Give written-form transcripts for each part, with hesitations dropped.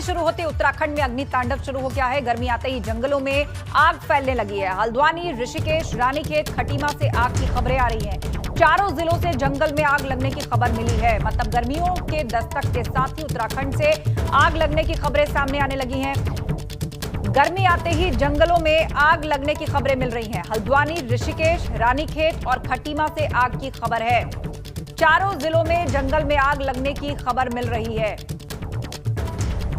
शुरू होते उत्तराखंड में अग्नि तांडव शुरू हो गया है। गर्मी आते ही जंगलों में आग फैलने लगी है। हल्द्वानी, ऋषिकेश, रानीखेत, खटीमा से आग की खबरें आ रही हैं। चारों जिलों से जंगल में आग लगने की खबर मिली है। मतलब गर्मियों के दस्तक के साथ ही उत्तराखंड से आग लगने की खबरें सामने आने लगी हैं। गर्मी आते ही जंगलों में आग लगने की खबरें मिल रही हैं। हल्द्वानी, ऋषिकेश, रानीखेत और खटीमा से आग की खबर है। चारों जिलों में जंगल में आग लगने की खबर मिल रही है।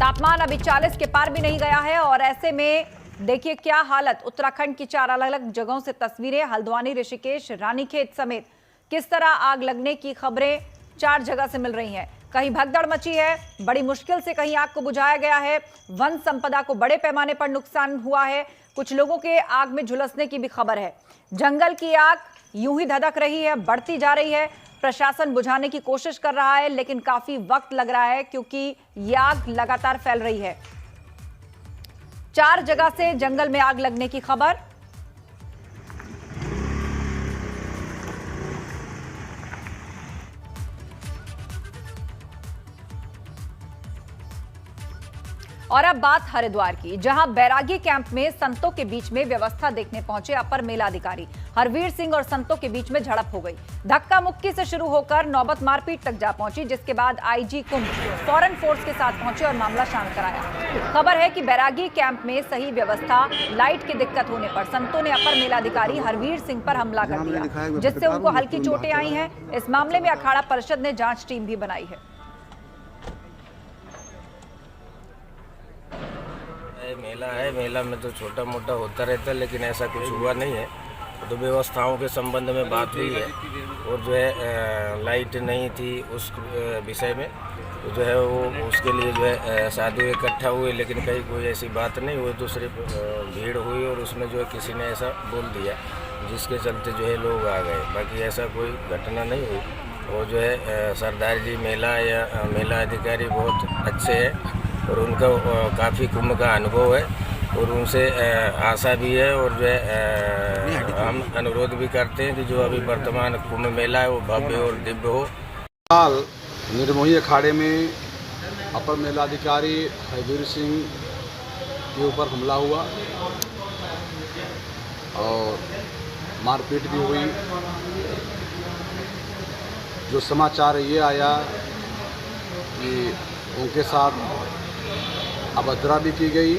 तापमान अभी 40 के पार भी नहीं गया है और ऐसे में देखिए क्या हालत। उत्तराखंड की 4 अलग अलग जगहों से तस्वीरें, हल्द्वानी, ऋषिकेश, रानीखेत समेत किस तरह आग लगने की खबरें 4 जगह से मिल रही हैं। कहीं भगदड़ मची है, बड़ी मुश्किल से कहीं आग को बुझाया गया है। वन संपदा को बड़े पैमाने पर नुकसान हुआ है। कुछ लोगों के आग में झुलसने की भी खबर है। जंगल की आग यूं ही धधक रही है, बढ़ती जा रही है। प्रशासन बुझाने की कोशिश कर रहा है लेकिन काफी वक्त लग रहा है क्योंकि यह आग लगातार फैल रही है। 4 जगह से जंगल में आग लगने की खबर। और अब बात हरिद्वार की, जहां बैरागी कैंप में संतों के बीच में व्यवस्था देखने पहुंचे अपर मेलाधिकारी हरवीर सिंह और संतों के बीच में झड़प हो गई। धक्का मुक्की से शुरू होकर नौबत मारपीट तक जा पहुंची, जिसके बाद आईजी कुंभ फॉरेन फोर्स के साथ पहुंचे और मामला शांत कराया। खबर है कि बैरागी कैंप में सही व्यवस्था, लाइट की दिक्कत होने पर संतों ने अपर मेलाधिकारी हरवीर सिंह पर हमला कर दिया, जिससे उनको हल्की चोटें आई हैं। इस मामले में अखाड़ा परिषद ने जांच टीम भी बनाई है। मेला है, मेला में तो छोटा मोटा होता रहता है लेकिन ऐसा कुछ हुआ नहीं है। तो व्यवस्थाओं के संबंध में बात हुई है और जो है लाइट नहीं थी उस विषय में, तो जो है वो उसके लिए जो है साधु इकट्ठा हुए, लेकिन कहीं कोई ऐसी बात नहीं हुई। तो सिर्फ भीड़ हुई और उसमें जो है किसी ने ऐसा बोल दिया जिसके चलते जो है लोग आ गए। बाकी ऐसा कोई घटना नहीं हुई। और जो है सरदार जी मेला या मेला अधिकारी बहुत अच्छे हैं और उनका काफ़ी कुंभ का अनुभव है और उनसे आशा भी है। और जो है हम अनुरोध भी करते हैं कि जो अभी वर्तमान कुंभ मेला है वो भव्य और दिव्य हो। हाल निर्मोही अखाड़े में अपर मेलाधिकारी हरवीर सिंह के ऊपर हमला हुआ और मारपीट भी हुई। जो समाचार ये आया कि उनके साथ अभद्रा भी की गई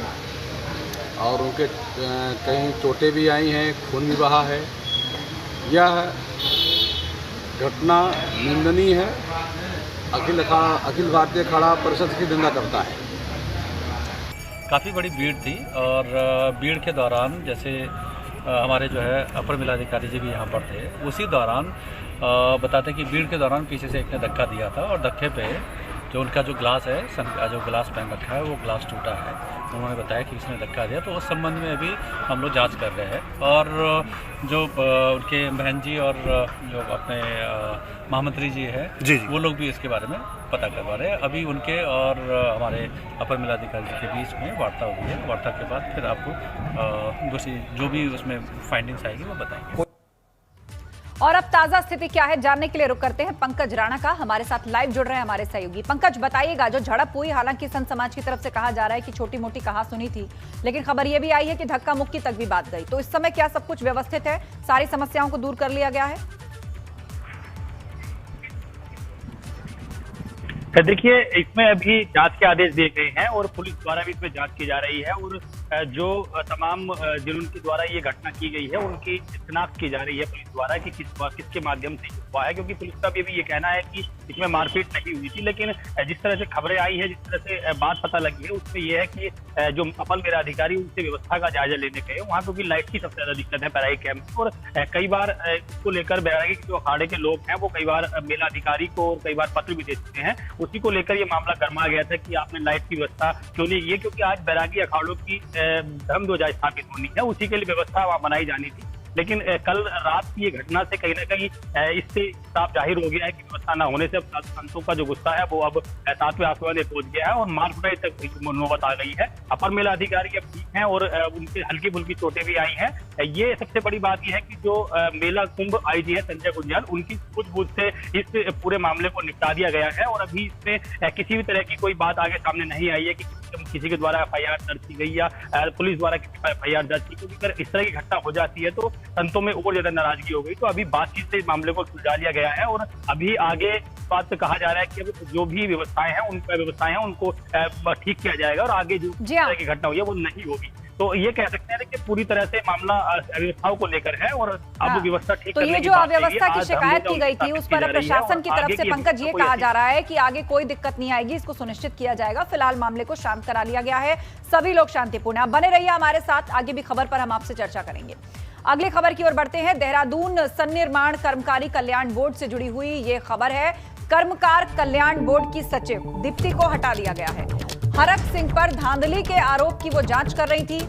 और उनके कहीं चोटें भी आई हैं, खून भी बहा है। यह घटना निंदनीय है। अखिल भारतीय अखाड़ा परिषद की निंदा करता है। काफ़ी बड़ी भीड़ थी और भीड़ के दौरान जैसे हमारे जो है अपर मेलाधिकारी जी भी यहाँ पर थे, उसी दौरान बताते कि भीड़ के दौरान पीछे से एक ने धक्का दिया था और धक्के पे जो उनका जो ग्लास है, सन का जो ग्लास पहन रखा है वो ग्लास टूटा है। उन्होंने बताया कि इसने धक्का दिया, तो उस संबंध में अभी हम लोग जांच कर रहे हैं। और जो उनके बहन जी और जो अपने महामंत्री जी हैं वो लोग भी इसके बारे में पता करवा रहे हैं। अभी उनके और हमारे अपर मेलाधिकारी जी के बीच में वार्ता हुई है। वार्ता के बाद फिर आपको दूसरी जो भी उसमें फाइंडिंग्स आएगी वो बताएंगे। और अब ताजा स्थिति क्या है जानने के लिए रुक करते हैं पंकज राणा का। हमारे साथ लाइव जुड़ रहे हैं हमारे सहयोगी। पंकज, बताइएगा, जो झड़प हुई, हालांकि संत समाज की तरफ से कहा जा रहा है कि छोटी मोटी कहा सुनी थी, लेकिन खबर यह भी आई है कि धक्का मुक्की तक भी बात गई। तो इस समय क्या सब कुछ व्यवस्थित है? सारी समस्याओं को दूर कर लिया गया है? देखिए, इसमें अभी जांच के आदेश दिए गए हैं और पुलिस द्वारा भी इसमें जांच की जा रही है और जो तमाम जिनके द्वारा ये घटना की गई है उनकी शिनाख्त की जा रही है पुलिस द्वारा कि किसके माध्यम से हुआ है। क्योंकि पुलिस का भी ये कहना है कि इसमें मारपीट नहीं हुई थी, लेकिन जिस तरह से खबरें आई है, जिस तरह से बात पता लगी है, उसमें यह है कि जो अपर मेलाधिकारी उनसे व्यवस्था का जायजा लेने गए वहाँ, क्योंकि लाइट की सबसे ज्यादा दिक्कत है बैरागी कैंप में। और कई बार इसको लेकर बैरागी के जो अखाड़े के लोग हैं वो कई बार मेलाधिकारी को और कई बार पत्र भी दे चुके हैं। उसी को लेकर ये मामला गर्मा गया था कि आपने लाइट की व्यवस्था क्यों नहीं की है, क्योंकि आज बैरागी अखाड़ों की धर्म ध्वजा स्थापित होनी है, उसी के लिए व्यवस्था वहां बनाई जानी थी। लेकिन कल रात की ये घटना से कहीं ना कहीं इससे साफ जाहिर हो गया है कि व्यवस्था न होने से अब संतों का जो गुस्सा है वो अब 7वें आसमान में पहुंच गया है और मार कुटाई तक नौबत आ गई है। अपर मेलाधिकारी अब ठीक हैं और उनके हल्की फुल्की चोटें भी आई हैं। ये सबसे बड़ी बात यह है कि जो मेला कुंभ आईजी है संजय गुंजाल, उनकी सूझबूझ से इस पूरे मामले को निपटा दिया गया है और अभी इसमें किसी भी तरह की कोई बात आगे सामने नहीं आई है कि किसी के द्वारा FIR दर्ज की गई या पुलिस द्वारा FIR दर्ज की, क्योंकि अगर इस तरह की घटना हो जाती है तो संतों में और ज्यादा नाराजगी हो गई। तो अभी बातचीत से इस मामले को सुलझा लिया गया है और अभी आगे बात कहा जा रहा है कि अब जो भी व्यवस्थाएं हैं उनको ठीक किया जाएगा और आगे जो तरह की घटना हुई है वो नहीं होगी। तो ये कह सकते हैं कि पूरी तरह से मामला अव्यवस्थाओं को लेकर है और अब व्यवस्था ठीक तो ये जो अव्यवस्था की शिकायत की गई थी उस पर प्रशासन की तरफ से पंकज ये कहा जा रहा है कि आगे कोई दिक्कत नहीं आएगी, इसको सुनिश्चित किया जाएगा। फिलहाल मामले को शांत करा लिया गया है, सभी लोग शांतिपूर्ण। आप बने रहिए हमारे साथ, आगे भी खबर पर हम आपसे चर्चा करेंगे। अगली खबर की ओर बढ़ते हैं। देहरादून सन्निर्माण कर्मकारी कल्याण बोर्ड से जुड़ी हुई ये खबर है। कर्मकार कल्याण बोर्ड की सचिव दीप्ति को हटा दिया गया है। हरक सिंह पर धांधली के आरोप की वो जांच कर रही थी।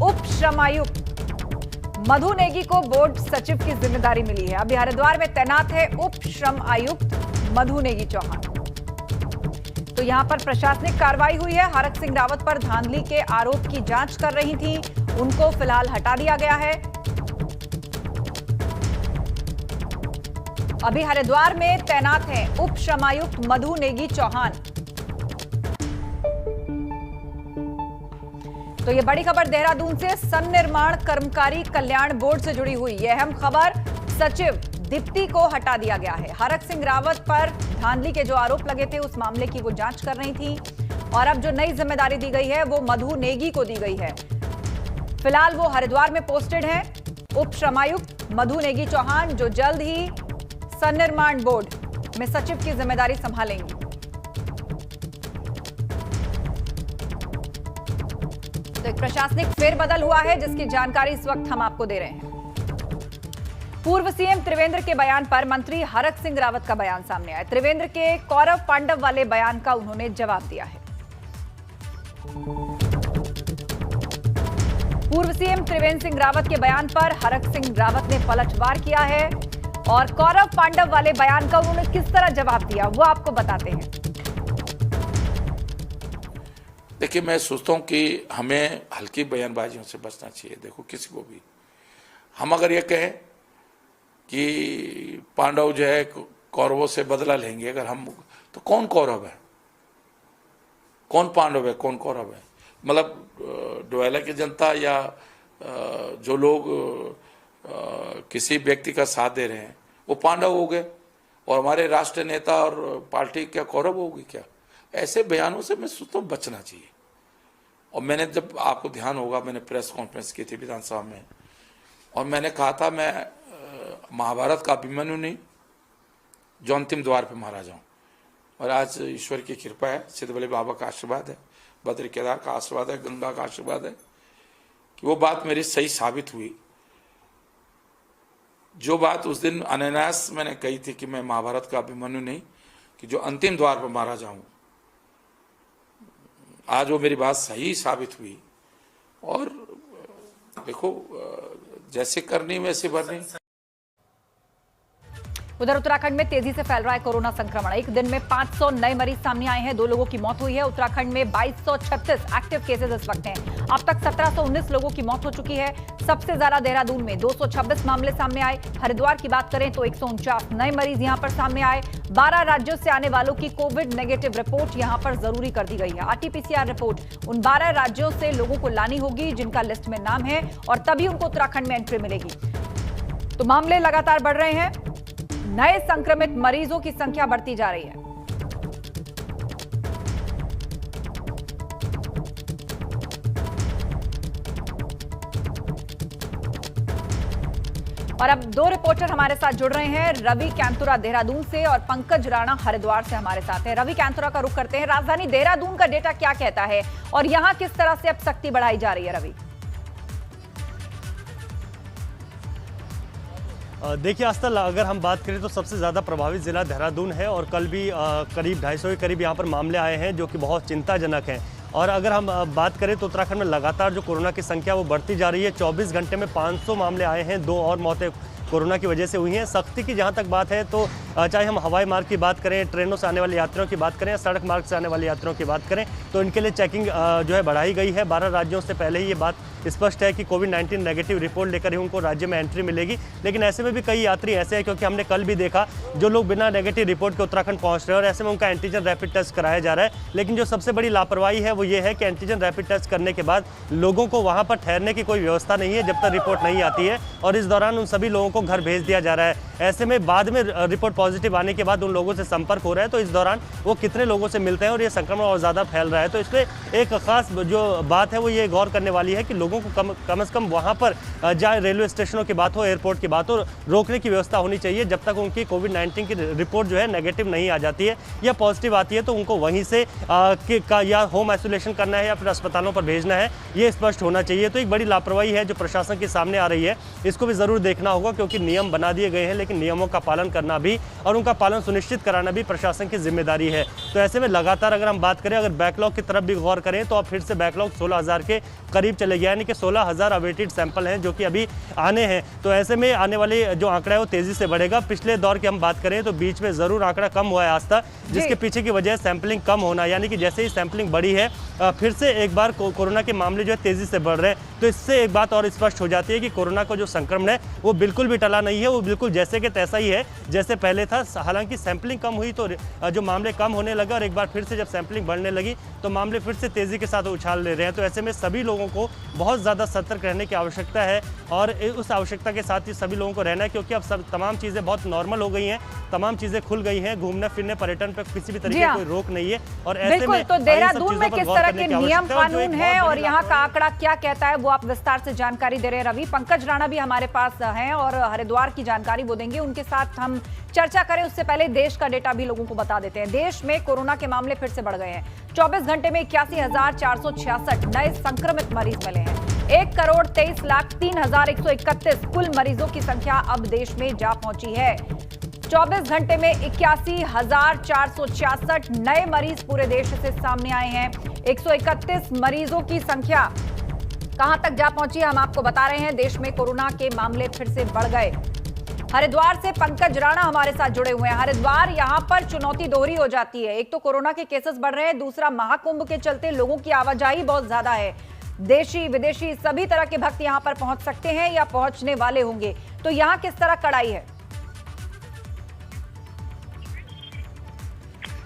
उप श्रम आयुक्त मधु नेगी को बोर्ड सचिव की जिम्मेदारी मिली है। अभी हरिद्वार में तैनात है उप श्रम आयुक्त मधु नेगी चौहान। तो यहां पर प्रशासनिक कार्रवाई हुई है। हरक सिंह रावत पर धांधली के आरोप की जांच कर रही थी, उनको फिलहाल हटा दिया गया है। अभी हरिद्वार में तैनात हैं उप श्रमायुक्त मधु नेगी चौहान। तो ये बड़ी खबर देहरादून से सन्निर्माण कर्मकारी कल्याण बोर्ड से जुड़ी हुई यह अहम खबर। सचिव दीप्ति को हटा दिया गया है। हरक सिंह रावत पर धांधली के जो आरोप लगे थे उस मामले की वो जांच कर रही थी और अब जो नई जिम्मेदारी दी गई है वो मधु नेगी को दी गई है। फिलहाल वो हरिद्वार में पोस्टेड है उप श्रमायुक्त मधु नेगी चौहान, जो जल्द ही सन्निर्माण बोर्ड में सचिव की जिम्मेदारी संभालेंगी। तो एक प्रशासनिक फेरबदल हुआ है जिसकी जानकारी इस वक्त हम आपको दे रहे हैं। पूर्व सीएम त्रिवेंद्र के बयान पर मंत्री हरक सिंह रावत का बयान सामने आया। त्रिवेंद्र के कौरव पांडव वाले बयान का उन्होंने जवाब दिया है। पूर्व सीएम त्रिवेंद्र सिंह रावत के बयान पर हरक सिंह रावत ने पलटवार किया है और कौरव पांडव वाले बयान का उन्होंने किस तरह जवाब दिया वो आपको बताते हैं। देखिए, मैं सोचता हूं कि हमें हल्की बयानबाजियों से बचना चाहिए। देखो, किसी को भी हम अगर ये कहें कि पांडव जो है कौरवों से बदला लेंगे, अगर हम, तो कौन कौरव है, कौन पांडव है, कौन कौरव है? मतलब डोयला की जनता या जो लोग किसी व्यक्ति का साथ दे रहे हैं वो पांडव हो गए और हमारे राष्ट्रीय नेता और पार्टी क्या कौरव होगी क्या? ऐसे बयानों से मैं सोचता हूँ बचना चाहिए। और मैंने, जब आपको ध्यान होगा, मैंने प्रेस कॉन्फ्रेंस की थी विधानसभा में और मैंने कहा था मैं महाभारत का अभिमन्यु नहीं जो अंतिम द्वार पे मारा जाऊं। और आज ईश्वर की कृपा है, सिद्धबली बाबा का आशीर्वाद है, बद्री केदार का आशीर्वाद है, गंगा का आशीर्वाद है कि वो बात मेरी सही साबित हुई। जो बात उस दिन अनायास मैंने कही थी कि मैं महाभारत का अभिमन्यु नहीं कि जो अंतिम द्वार पर मारा जाऊं, आज वो मेरी बात सही साबित हुई। और देखो, जैसे करनी वैसे भरनी। उधर उत्तराखंड में तेजी से फैल रहा है कोरोना संक्रमण। एक दिन में 500 नए मरीज सामने आए हैं, 2 लोगों की मौत हुई है। उत्तराखंड में 2236 एक्टिव केसेस इस वक्त हैं। अब तक 1719 लोगों की मौत हो चुकी है। सबसे ज्यादा देहरादून में 226 मामले सामने आए। हरिद्वार की बात करें तो 149 नए मरीज यहां पर सामने आए। 12 राज्यों से आने वालों की कोविड नेगेटिव रिपोर्ट यहां पर जरूरी कर दी गई है। RT-PCR रिपोर्ट उन 12 राज्यों से लोगों को लानी होगी जिनका लिस्ट में नाम है और तभी उनको उत्तराखंड में एंट्री मिलेगी। तो मामले लगातार बढ़ रहे हैं, नए संक्रमित मरीजों की संख्या बढ़ती जा रही है। और अब 2 रिपोर्टर हमारे साथ जुड़ रहे हैं, रवि कैंतुरा देहरादून से और पंकज राणा हरिद्वार से हमारे साथ हैं। रवि कैंतुरा का रुख करते हैं। राजधानी देहरादून का डेटा क्या कहता है और यहां किस तरह से अब सख्ती बढ़ाई जा रही है? रवि, देखिए आस्था, अगर हम बात करें तो सबसे ज़्यादा प्रभावित ज़िला देहरादून है और कल भी करीब 250 के करीब यहाँ पर मामले आए हैं जो कि बहुत चिंताजनक हैं। और अगर हम बात करें तो उत्तराखंड में लगातार जो कोरोना की संख्या वो बढ़ती जा रही है। 24 घंटे में 500 मामले आए हैं, 2 और मौतें कोरोना की वजह से हुई हैं। सख्ती की जहाँ तक बात है तो चाहे हम हवाई मार्ग की बात करें, ट्रेनों से आने वाले यात्रियों की बात करें या सड़क मार्ग से आने वाले यात्रियों की बात करें तो इनके लिए चेकिंग जो है बढ़ाई गई है। 12 राज्यों से पहले ही ये बात स्पष्ट है कि कोविड-19 नेगेटिव रिपोर्ट लेकर ही उनको राज्य में एंट्री मिलेगी। लेकिन ऐसे में भी कई यात्री ऐसे हैं, क्योंकि हमने कल भी देखा जो लोग बिना नेगेटिव रिपोर्ट के उत्तराखंड पहुँच रहे हैं और ऐसे में उनका एंटीजन रैपिड टेस्ट कराया जा रहा है। लेकिन जो सबसे बड़ी लापरवाही है वो ये है कि एंटीजन रैपिड टेस्ट करने के बाद लोगों को वहाँ पर ठहरने की कोई व्यवस्था नहीं है जब तक रिपोर्ट नहीं आती है, और इस दौरान उन सभी लोगों को घर भेज दिया जा रहा है। ऐसे में बाद में रिपोर्ट पॉजिटिव आने के बाद उन लोगों से संपर्क हो रहा है, तो इस दौरान वो कितने लोगों से मिलते हैं और ये संक्रमण और ज़्यादा फैल रहा है। तो इसमें एक खास जो बात है वो ये गौर करने वाली है कि लोगों को कम से कम वहाँ पर चाहे रेलवे स्टेशनों की बात हो, एयरपोर्ट की बात हो, रोकने की व्यवस्था होनी चाहिए जब तक उनकी कोविड-19 की रिपोर्ट जो है नेगेटिव नहीं आ जाती है या पॉजिटिव आती है, तो उनको वहीं से या होम आइसोलेशन करना है या फिर अस्पतालों पर भेजना है, ये स्पष्ट होना चाहिए। तो एक बड़ी लापरवाही है जो प्रशासन के सामने आ रही है, इसको भी ज़रूर देखना होगा, क्योंकि नियम बना दिए गए हैं लेकिन नियमों का पालन करना भी और उनका पालन सुनिश्चित कराना भी प्रशासन की जिम्मेदारी है। तो ऐसे में लगातार अगर हम बात करें, अगर बैकलॉग की तरफ भी गौर करें तो अब फिर से बैकलॉग 16,000 के करीब चले गया, यानी कि 16,000 अवेटेड सैंपल हैं जो कि अभी आने हैं। तो ऐसे में आने वाले जो आंकड़ा है वो तेज़ी से बढ़ेगा। पिछले दौर की हम बात करें तो बीच में ज़रूर आंकड़ा कम हुआ है आज तक, जिसके पीछे की वजह सैंपलिंग कम होना, यानी कि जैसे ही सैंपलिंग बढ़ी है फिर से एक बार कोरोना के मामले जो है तेज़ी से बढ़ रहे हैं। तो इससे एक बात और स्पष्ट हो जाती है कि कोरोना का जो संक्रमण है वो बिल्कुल भी टला नहीं है, वो बिल्कुल जैसे कि तैसा ही है जैसे पहले था। हालांकि सैंपलिंग कम हुई तो जो मामले कम होने लगा, और एक बार फिर से जब सैंपलिंग बढ़ने लगी तो मामले फिर से तेज़ी के साथ उछाल ले रहे हैं। तो ऐसे में सभी लोगों को बहुत ज़्यादा सतर्क रहने की आवश्यकता है, और उस आवश्यकता के साथ ही सभी लोगों को रहना है, क्योंकि अब सब तमाम चीज़ें बहुत नॉर्मल हो गई हैं, तमाम चीज़ें खुल गई हैं, घूमने फिरने पर्यटन पर किसी भी तरीके कोई रोक नहीं है। और ऐसे में तो देहरादून में किस तरह के नियम कानून है और यहाँ का आंकड़ा क्या कहता है वो आप विस्तार से जानकारी दे रहे हैं रवि। पंकज राणा भी हमारे पास हैं और हरिद्वार की जानकारी वो देंगे, उनके साथ हम चर्चा करें उससे पहले देश का डेटा भी लोगों को बता देते हैं। देश में कोरोना के मामले फिर से बढ़ गए हैं। 24 घंटे में 81,466 नए संक्रमित मरीज मिले हैं। 1,23,03,131 कुल मरीजों की संख्या अब देश में जा पहुंची है। 24 घंटे में 81,466 नए मरीज पूरे देश से सामने आए हैं। 131 मरीजों की संख्या कहां तक जा पहुंची हम आपको बता रहे हैं। देश में कोरोना के मामले फिर से बढ़ गए। हरिद्वार से पंकज राणा हमारे साथ जुड़े हुए हैं। हरिद्वार, यहां पर चुनौती दोहरी हो जाती है, एक तो कोरोना के केसेस बढ़ रहे हैं, दूसरा महाकुंभ के चलते लोगों की आवाजाही बहुत ज्यादा है। देशी विदेशी सभी तरह के भक्त यहां पर पहुंच सकते हैं या पहुंचने वाले होंगे, तो यहां किस तरह कड़ाई है?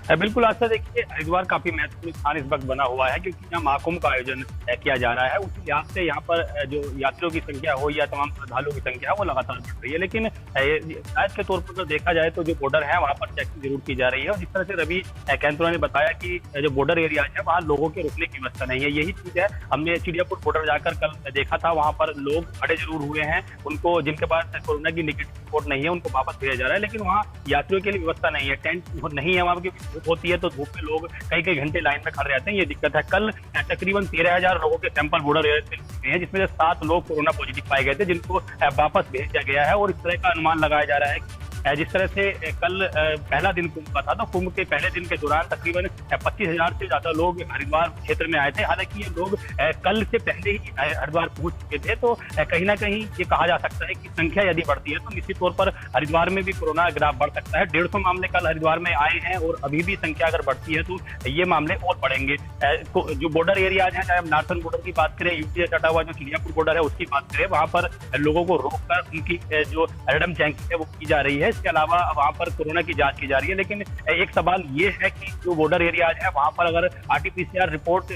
बिल्कुल आस्था, देखिए हरिद्वार काफी महत्वपूर्ण स्थान इस वक्त बना हुआ है, क्योंकि यहाँ महाकुंभ का आयोजन किया जा रहा है। उसी लिहाज से यहाँ पर जो यात्रियों की संख्या हो या तमाम श्रद्धालुओं की संख्या वो लगातार बढ़ रही है। लेकिन शायद के तौर पर अगर देखा जाए तो जो बॉर्डर है वहाँ पर चेकिंग जरूर की जा रही है, और जिस तरह से रवि कैंथोला ने बताया कि जो बॉर्डर एरिया है वहाँ लोगों के रुकने की व्यवस्था नहीं है। यही चीज है, हमने चिड़ियापुर बॉर्डर जाकर कल देखा था, वहाँ पर लोग खड़े जरूर हुए हैं, उनको जिनके पास कोरोना की नेगेटिव रिपोर्ट नहीं है उनको वापस भेजा जा रहा है, लेकिन वहाँ यात्रियों के लिए व्यवस्था नहीं है, टेंट नहीं है वहाँ, क्योंकि धूप होती है तो धूप में लोग कई कई घंटे लाइन में खड़े रहते हैं, ये दिक्कत है। कल तकरीबन 13,000 लोगों के सैंपल बॉर्डर एरिया से लिए हैं, जिसमें से 7 लोग कोरोना पॉजिटिव पाए गए थे, जिनको वापस भेजा गया है। और इस तरह का अनुमान लगाया जा रहा है जिस तरह से कल पहला दिन कुंभ का था, तो कुंभ के पहले दिन के दौरान तकरीबन 25,000 से ज्यादा लोग हरिद्वार क्षेत्र में आए थे। हालांकि ये लोग कल से पहले ही हरिद्वार पहुंच चुके थे, तो कहीं ना कहीं ये कहा जा सकता है कि संख्या यदि बढ़ती है तो निश्चित तौर पर हरिद्वार में भी कोरोना ग्राफ बढ़ सकता है। 150 मामले कल हरिद्वार में आए हैं, और अभी भी संख्या अगर बढ़ती है तो ये मामले और बढ़ेंगे। जो बॉर्डर एरियाज हैं, चाहे हम नार्थन बॉर्डर की बात करें, यूपी से सटा हुआ जो चिड़ियापुर बॉर्डर है उसकी बात करें, वहाँ पर लोगों को रोककर उनकी जो रैंडम चेकिंग है वो की जा रही है। इसके अलावा वहां पर कोरोना की जांच की जा रही है। लेकिन एक सवाल ये है कि जो बॉर्डर एरिया है वहां पर अगर आरटीपीसीआर रिपोर्ट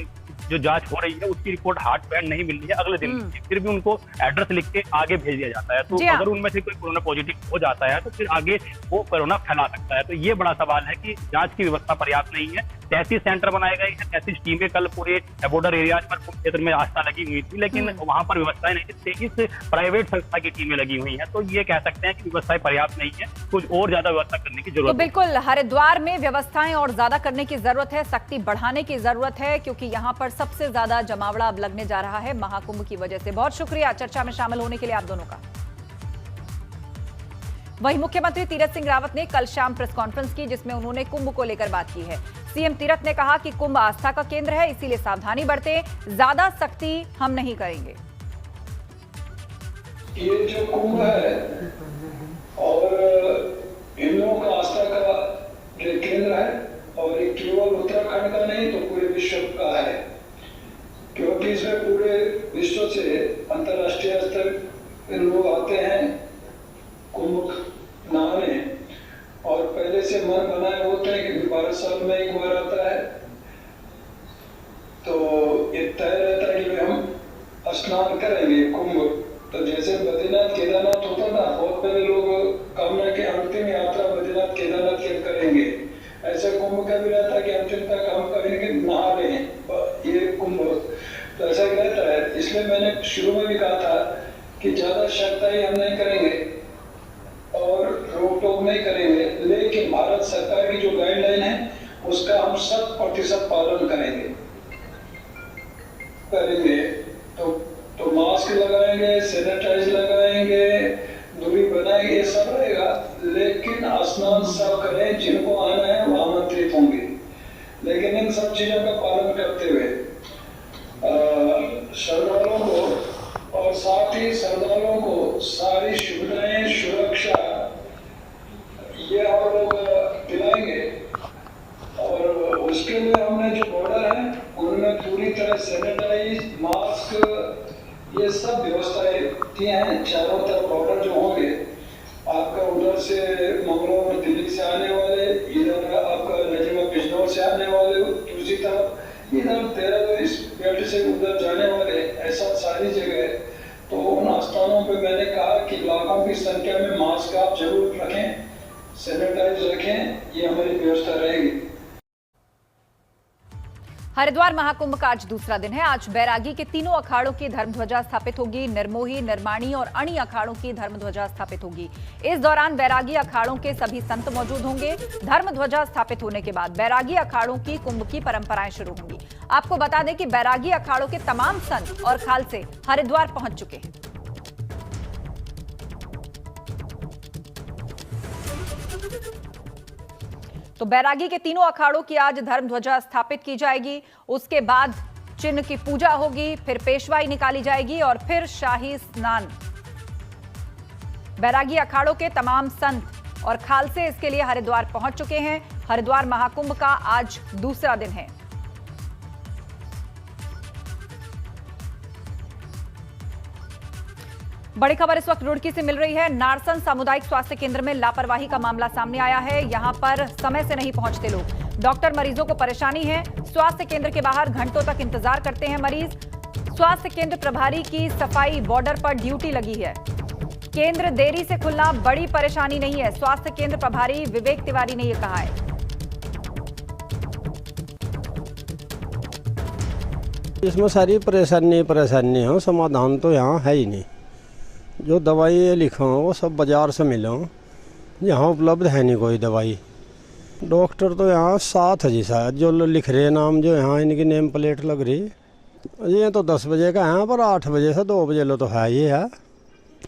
जो जांच हो रही है उसकी रिपोर्ट हार्ड पैड नहीं मिल रही है अगले दिन, फिर भी उनको एड्रेस लिख के आगे भेज दिया जाता है। तो अगर उनमें से कोई कोरोना पॉजिटिव हो जाता है तो फिर आगे वो कोरोना फैला सकता है। तो ये बड़ा सवाल है कि जांच की व्यवस्था पर्याप्त नहीं है। 33 सेंटर बनाए गए हैं, 33 टीमें कल पूरे बॉर्डर एरियाज पर क्षेत्र में आस्था लगी हुई थी, लेकिन वहां पर व्यवस्थाएं नहीं थी। 23 प्राइवेट संस्था की टीमें लगी हुई हैं, तो ये कह सकते हैं कि व्यवस्थाएं पर्याप्त नहीं है, कुछ और ज्यादा व्यवस्था करने की जरूरत है। तो बिल्कुल हरिद्वार में व्यवस्थाएं और ज्यादा करने की जरूरत है, सख्ती बढ़ाने की जरूरत है, क्योंकि यहाँ पर सबसे ज्यादा जमावड़ा अब लगने जा रहा है महाकुंभ की वजह से। बहुत शुक्रिया चर्चा में शामिल होने के लिए आप दोनों का। वहीं मुख्यमंत्री तीरथ सिंह रावत ने कल शाम प्रेस कॉन्फ्रेंस की, जिसमें उन्होंने कुंभ को लेकर बात की है। सीएम तीरथ ने कहा कि कुंभ आस्था का केंद्र है, इसीलिए सावधानी बरतें, ज्यादा सख्ती हम नहीं करेंगे। ये जो कुंभ है और इन लोगों का आस्था का केंद्र है, और ये केवल उत्तराखंड का नहीं तो पूरे विश्व का है, क्योंकि और तीसरे पूरे विश्व से अंतर्राष्ट्रीय स्तर के लोग आते हैं कुंभ नहाने, और पहले से मन बनाए होते हैं कि 12 साल में एक बार आता है, तो ये तय रहता है कि हम स्नान करेंगे कुंभ। तो जैसे बद्रीनाथ केदारनाथ होता ना, बहुत पहले लोग कामना के अंतिम यात्रा बद्रीनाथ केदारनाथ के करेंगे, ऐसे कुंभ का भी रहता है कि अंतिम तक हम कभी नहा लें ये कुंभ, तो ऐसा रहता है। इसलिए मैंने शुरू में भी कहा था कि ज्यादा सख्ताई हम नहीं करेंगे और रोक टोक नहीं करेंगे, लेकिन भारत सरकार की जो गाइडलाइन है उसका हम 100% पालन करेंगे। तो मास्क लगाएंगे, सैनिटाइज लगाएंगे, दूरी बनाएंगे, ये सब रहेगा, लेकिन स्नान सब करें, जिनको आना है वो आमंत्रित होंगे, लेकिन इन सब चीजों का पालन करते हुए श्रद्धालुओं को और साथ ही श्रद्धालुओं को सारी सुविधाएं, सुरक्षा ये हम लोग दिलाएंगे। और उसके लिए हमने जो बॉर्डर है उनमें पूरी तरह सैनिटाइज, मास्क, ये सब व्यवस्थाएं की हैं। चारों तरफ बॉर्डर जो होंगे, आपका उधर से मंगलौर दिल्ली से आने वाले, इधर आपका नजीमा बिजनौर से आने वाले, दूसरी तरफ इधर देहरादून इस बेल्ट से उधर जाने वाले, ऐसा सारी जगह। तो उन स्थानों पे मैंने कहा कि लाखों की संख्या में मास्क आप जरूर रखें, सैनिटाइज रखें, ये हमारी व्यवस्था रहेगी। हरिद्वार महाकुंभ का आज दूसरा दिन है। आज बैरागी के तीनों अखाड़ों की धर्मध्वजा स्थापित होगी। निर्मोही, निर्माणी और अणी अखाड़ों की धर्मध्वजा स्थापित होगी। इस दौरान बैरागी अखाड़ों के सभी संत मौजूद होंगे। धर्मध्वजा स्थापित होने के बाद बैरागी अखाड़ों की कुंभ की परंपराएं शुरू होंगी। आपको बता दें कि बैरागी अखाड़ों के तमाम संत और खालसे हरिद्वार पहुंच चुके हैं। तो बैरागी के तीनों अखाड़ों की आज धर्मध्वजा स्थापित की जाएगी। उसके बाद चिन्ह की पूजा होगी, फिर पेशवाई निकाली जाएगी और फिर शाही स्नान। बैरागी अखाड़ों के तमाम संत और खालसे इसके लिए हरिद्वार पहुंच चुके हैं। हरिद्वार महाकुंभ का आज दूसरा दिन है। बड़ी खबर इस वक्त रुड़की से मिल रही है। नारसन सामुदायिक स्वास्थ्य केंद्र में लापरवाही का मामला सामने आया है। यहां पर समय से नहीं पहुंचते लोग। डॉक्टर मरीजों को परेशानी है। स्वास्थ्य केंद्र के बाहर घंटों तक इंतजार करते हैं मरीज। स्वास्थ्य केंद्र प्रभारी की सफाई बॉर्डर पर ड्यूटी लगी है। केंद्र देरी से खुलना बड़ी परेशानी नहीं है, स्वास्थ्य केंद्र प्रभारी विवेक तिवारी ने यह कहा है। इसमें सारी परेशानी हो, समाधान तो यहाँ है ही नहीं। जो दवाई लिखा हो वो सब बाज़ार से मिले हो, यहाँ उपलब्ध है नहीं कोई दवाई। डॉक्टर तो यहाँ 7 है जी शायद जो लिख रहे नाम, जो यहाँ इनकी नेम प्लेट लग रही। ये तो 10 बजे का है, पर 8 बजे से 2 बजे लो तो है ये है।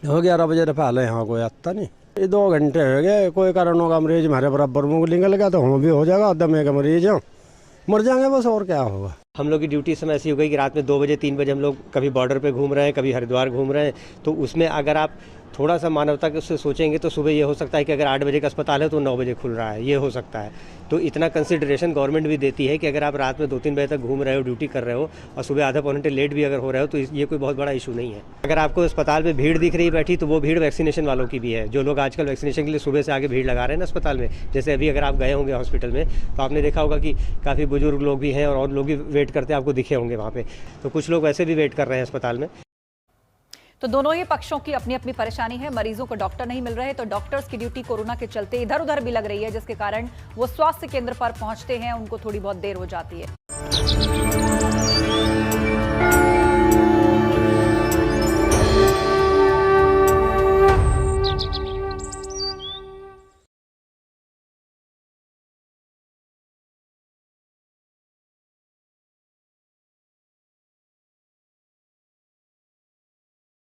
11 बजे पहले यहाँ कोई आता नहीं। ये 2 घंटे हो गए, कोई कारण होगा मरीज हमारे बराबर मुँह निकल गया तो हम भी हो जाएगा, दमे का मरीज हो मर जाएंगे बस, और क्या होगा। हम लोग की ड्यूटी समय ऐसी हो गई कि रात में 2 बजे 3 बजे हम लोग कभी बॉर्डर पे घूम रहे हैं, कभी हरिद्वार घूम रहे हैं। तो उसमें अगर आप थोड़ा सा मानवता के उससे सोचेंगे तो सुबह ये हो सकता है कि अगर 8 बजे का अस्पताल है तो 9 बजे खुल रहा है, ये हो सकता है। तो इतना कंसिडरेशन गवर्नमेंट भी देती है कि अगर आप रात में 2-3 बजे तक घूम रहे हो, ड्यूटी कर रहे हो और सुबह आधा पौने घंटे लेट भी अगर हो रहे हो तो ये कोई बहुत बड़ा इशू नहीं है। अगर आपको अस्पताल में भीड़ दिख रही है बैठी, तो वो भीड़ वैक्सीनेशन वालों की भी है। जो लोग आजकल वैक्सीनेशन के लिए सुबह से आगे भीड़ लगा रहे हैं ना अस्पताल में, जैसे अभी अगर आप गए होंगे हॉस्पिटल में तो आपने देखा होगा कि काफ़ी बुजुर्ग लोग भी हैं और लोग भी वेट करते आपको दिखे होंगे वहाँ पे। तो कुछ लोग वैसे भी वेट कर रहे हैं अस्पताल में। तो दोनों ही पक्षों की अपनी अपनी परेशानी है। मरीजों को डॉक्टर नहीं मिल रहे तो डॉक्टर्स की ड्यूटी कोरोना के चलते इधर उधर भी लग रही है, जिसके कारण वो स्वास्थ्य केंद्र पर पहुंचते हैं, उनको थोड़ी बहुत देर हो जाती है।